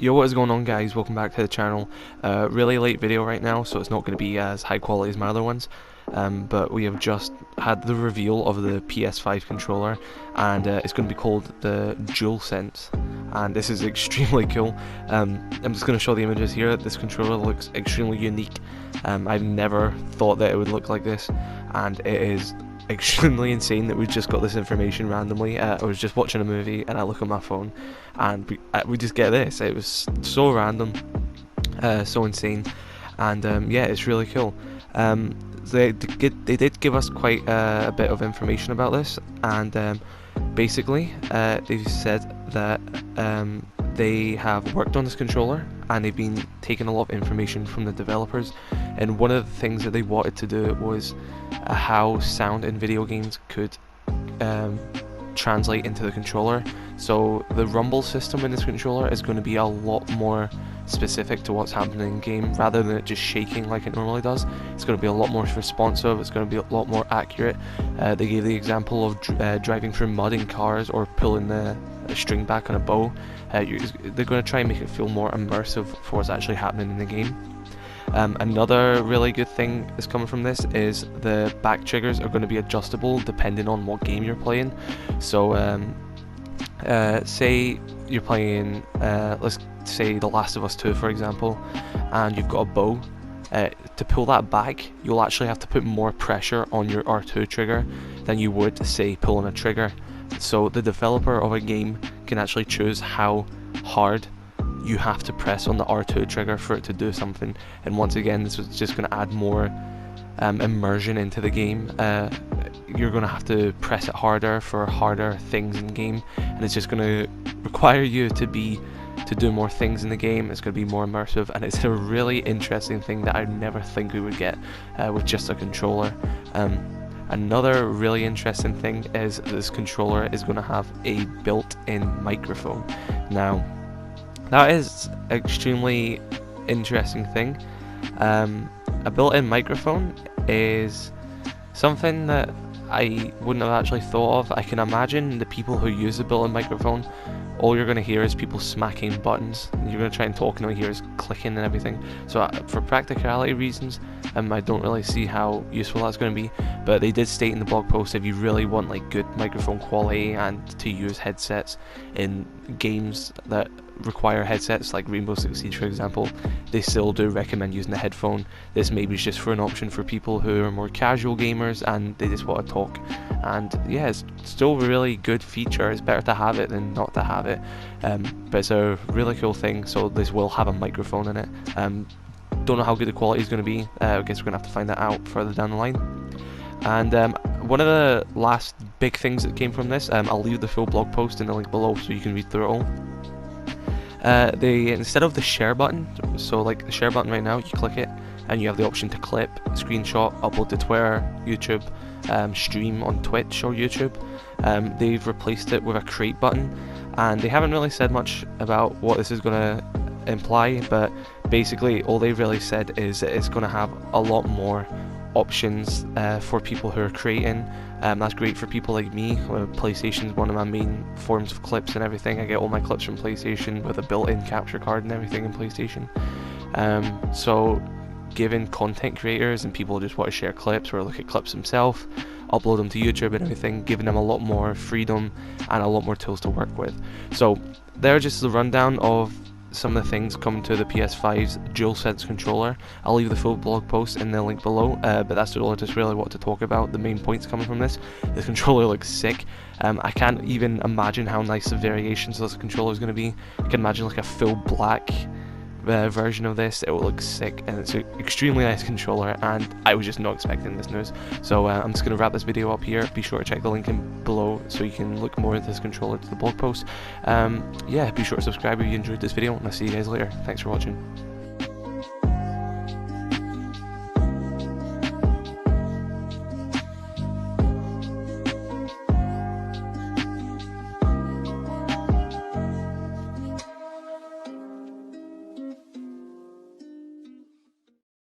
Yo, what is going on, guys? Welcome back to the channel. Really late video right now, so it's not going to be as high quality as my other ones, but we have just had the reveal of the PS5 controller, and it's going to be called the DualSense, and this is extremely cool. I'm just going to show the images here. This controller looks extremely unique. I've never thought that it would look like this, and it is extremely insane that we just got this information randomly. I was just watching a movie and I look at my phone and we just get this. It was so random, so insane, and yeah, it's really cool. They did give us quite a bit of information about this, and basically they said that they have worked on this controller and they've been taking a lot of information from the developers, and one of the things that they wanted to do was how sound in video games could translate into the controller. So the rumble system in this controller is going to be a lot more specific to what's happening in game, rather than it just shaking like it normally does. It's going to be a lot more responsive, it's going to be a lot more accurate. They gave the example of driving through mud in cars or pulling a string back on a bow. They're going to try and make it feel more immersive for what's actually happening in the game. Another really good thing that's coming from this is the back triggers are going to be adjustable depending on what game you're playing. So say you're playing, let's say The Last of Us 2 for example, and you've got a bow. To pull that back, you'll actually have to put more pressure on your R2 trigger than you would, say, pulling a trigger. So the developer of a game can actually choose how hard you have to press on the R2 trigger for it to do something, and once again this is just going to add more immersion into the game. You're going to have to press it harder for harder things in game, and it's just going to require you to do more things in the game. It's going to be more immersive, and it's a really interesting thing that I never think we would get with just a controller. Another really interesting thing is this controller is going to have a built-in microphone. Now that is an extremely interesting thing. A built-in microphone is something that I wouldn't have actually thought of. I can imagine the people who use a built-in microphone, all you're going to hear is people smacking buttons. You're going to try and talk and all you hear is clicking and everything. So for practicality reasons, I don't really see how useful that's going to be. But they did state in the blog post, if you really want like good microphone quality and to use headsets in games that require headsets like Rainbow Six Siege for example, they still do recommend using a headphone. This maybe is just for an option for people who are more casual gamers and they just want to talk. And yeah, it's still a really good feature. It's better to have it than not to have it, but it's a really cool thing. So this will have a microphone in it. Don't know how good the quality is going to be. I guess we're going to have to find that out further down the line. And one of the last big things that came from this, I'll leave the full blog post in the link below so you can read through it all. They, instead of the share button, so like the share button right now, you click it and you have the option to clip, screenshot, upload to Twitter, YouTube, stream on Twitch or YouTube. They've replaced it with a create button, and they haven't really said much about what this is going to imply, but basically all they've really said is that it's going to have a lot more options for people who are creating. That's great for people like me. PlayStation is one of my main forms of clips and everything. I get all my clips from PlayStation with a built-in capture card and everything in PlayStation. So giving content creators and people who just want to share clips or look at clips themselves, upload them to YouTube and everything, giving them a lot more freedom and a lot more tools to work with. So they're just the rundown of some of the things coming to the PS5's DualSense controller. I'll leave the full blog post in the link below, but that's all I just really want to talk about. The main points coming from this. This controller looks sick. I can't even imagine how nice the variations of this controller is going to be. I can imagine like a full black version of this. It will look sick, and it's an extremely nice controller, and I was just not expecting this news. So I'm just going to wrap this video up here. Be sure to check the link in below so you can look more at this controller to the blog post. Yeah, be sure to subscribe if you enjoyed this video, and I'll see you guys later. Thanks for watching.